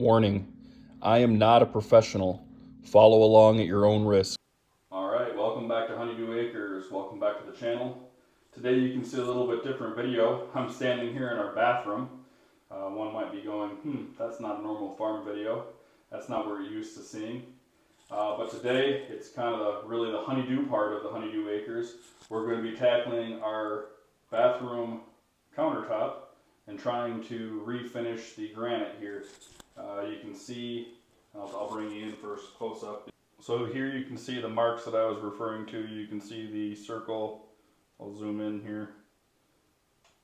Warning, I am not a professional. Follow along at your own risk. All right, welcome back to Honeydew Acres. Welcome back to the channel. Today you can see a little bit different video. I'm standing here in our bathroom. One might be going, that's not a normal farm video. That's not what we're used to seeing. But today it's kind of really the honeydew part of the Honeydew Acres. We're going to be tackling our bathroom countertop and trying to refinish the granite here. You can see, I'll bring you in first close up. So here you can see the marks that I was referring to. You can see the circle. I'll zoom in here.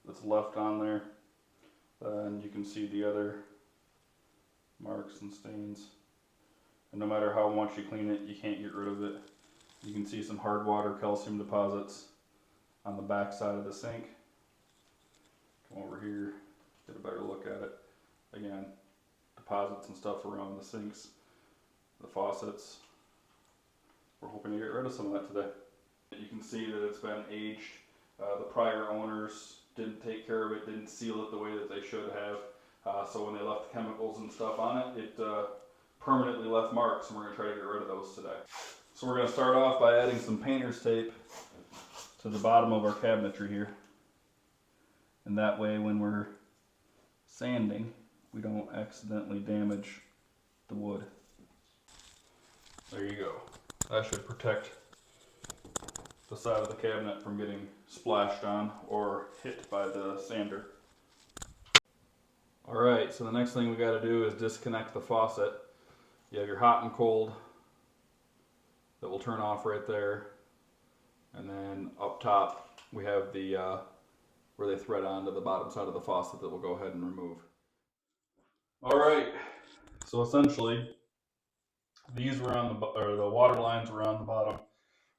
That's left on there. And you can see the other marks and stains. And no matter how much you clean it, you can't get rid of it. You can see some hard water calcium deposits on the back side of the sink. Come over here, get a better look at it. Again, deposits and stuff around the sinks, the faucets. We're hoping to get rid of some of that today. You can see that it's been aged. The prior owners didn't take care of it, didn't seal it the way that they should have. So when they left chemicals and stuff on it, it permanently left marks, and we're going to try to get rid of those today. So we're going to start off by adding some painter's tape to the bottom of our cabinetry here. And that way when we're sanding, we don't accidentally damage the wood. There you go. That should protect the side of the cabinet from getting splashed on or hit by the sander. Alright, so the next thing we got to do is disconnect the faucet. You have your hot and cold that will turn off right there. And then up top we have the where they thread onto the bottom side of the faucet that we'll go ahead and remove. Alright, so essentially these were on the water lines were on the bottom,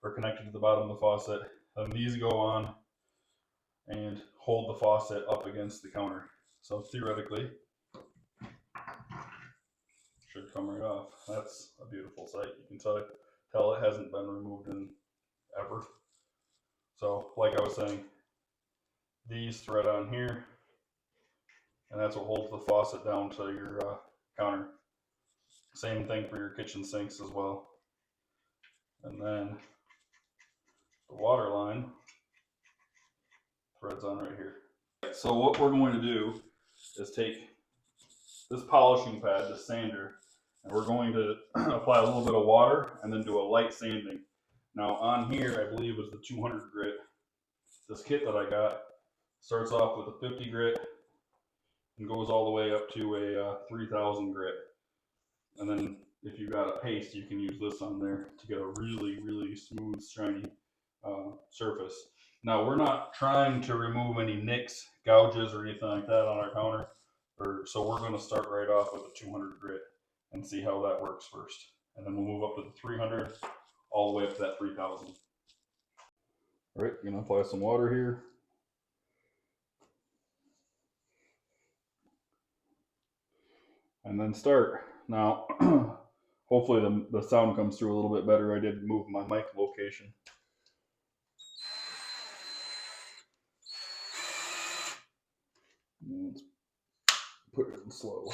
or connected to the bottom of the faucet, and these go on and hold the faucet up against the counter. So theoretically, should come right off. That's a beautiful sight. You can tell it hasn't been removed in ever. So like I was saying, these thread on here, and that's what holds the faucet down to your counter. Same thing for your kitchen sinks as well. And then the water line threads on right here. So what we're going to do is take this polishing pad, this sander, and we're going to apply a little bit of water and then do a light sanding. Now on here, I believe is the 200 grit. This kit that I got starts off with a 50 grit and goes all the way up to a 3000 grit. And then if you've got a paste, you can use this on there to get a really, really smooth, shiny surface. Now we're not trying to remove any nicks, gouges, or anything like that on our counter. So we're going to start right off with a 200 grit and see how that works first. And then we'll move up to the 300 all the way up to that 3000. All right, you're going to apply some water here. And then start. Now, hopefully the sound comes through a little bit better. I did move my mic location. Let's put it in slow.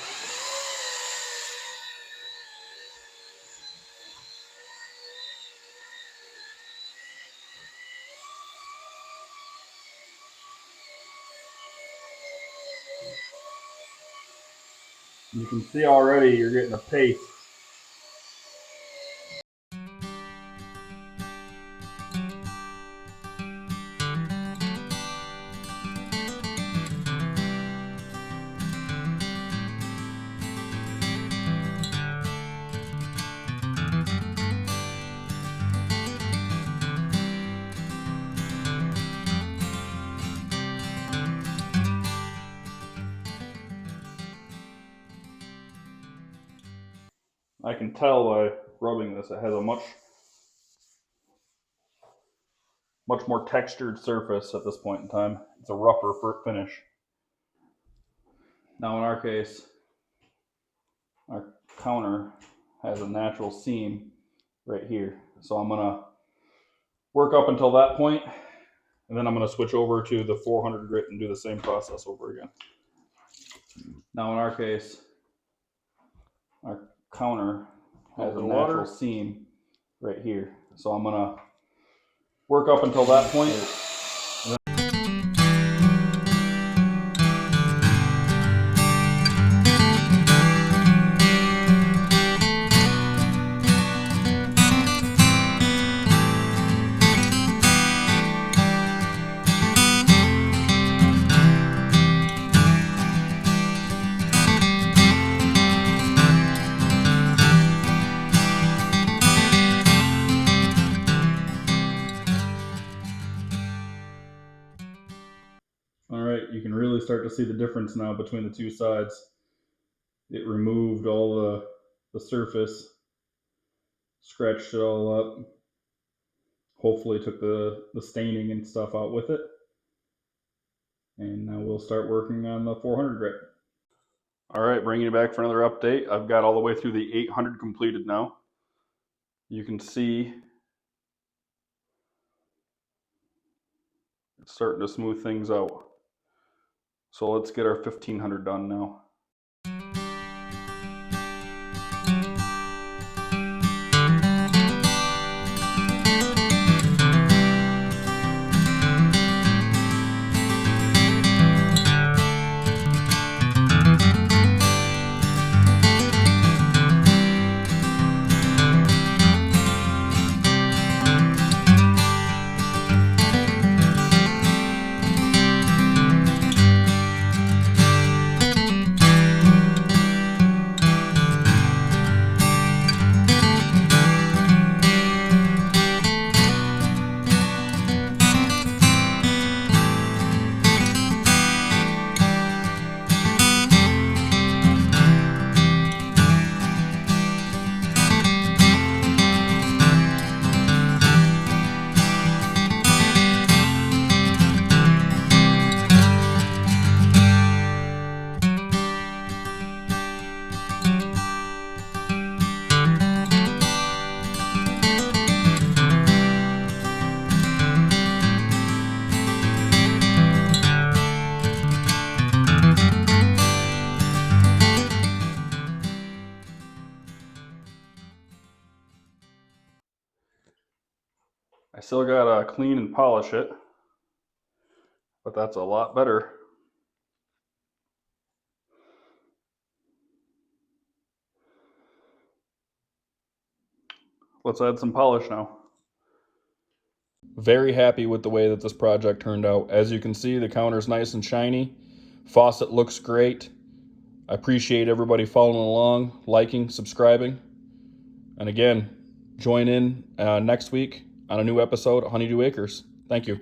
You can see already you're getting a paste. I can tell by rubbing this, it has a much more textured surface at this point in time. It's a rougher finish. Now in our case, our counter has a natural seam right here. So I'm gonna work up until that point, and then I'm gonna switch over to the 400 grit and do the same process over again. Now in our case, counter has a natural seam right here. So I'm gonna work up until that point. All right, you can really start to see the difference now between the two sides. It removed all the surface, scratched it all up. Hopefully took the staining and stuff out with it. And now we'll start working on the 400 grit. All right, bringing you back for another update. I've got all the way through the 800 completed now. You can see it's starting to smooth things out. So let's get our 1500 done now. I still gotta clean and polish it, but that's a lot better. Let's add some polish now. Very happy with the way that this project turned out. As you can see, the counter's nice and shiny. Faucet looks great. I appreciate everybody following along, liking, subscribing. And again, join in next week on a new episode of Honeydew Acres. Thank you.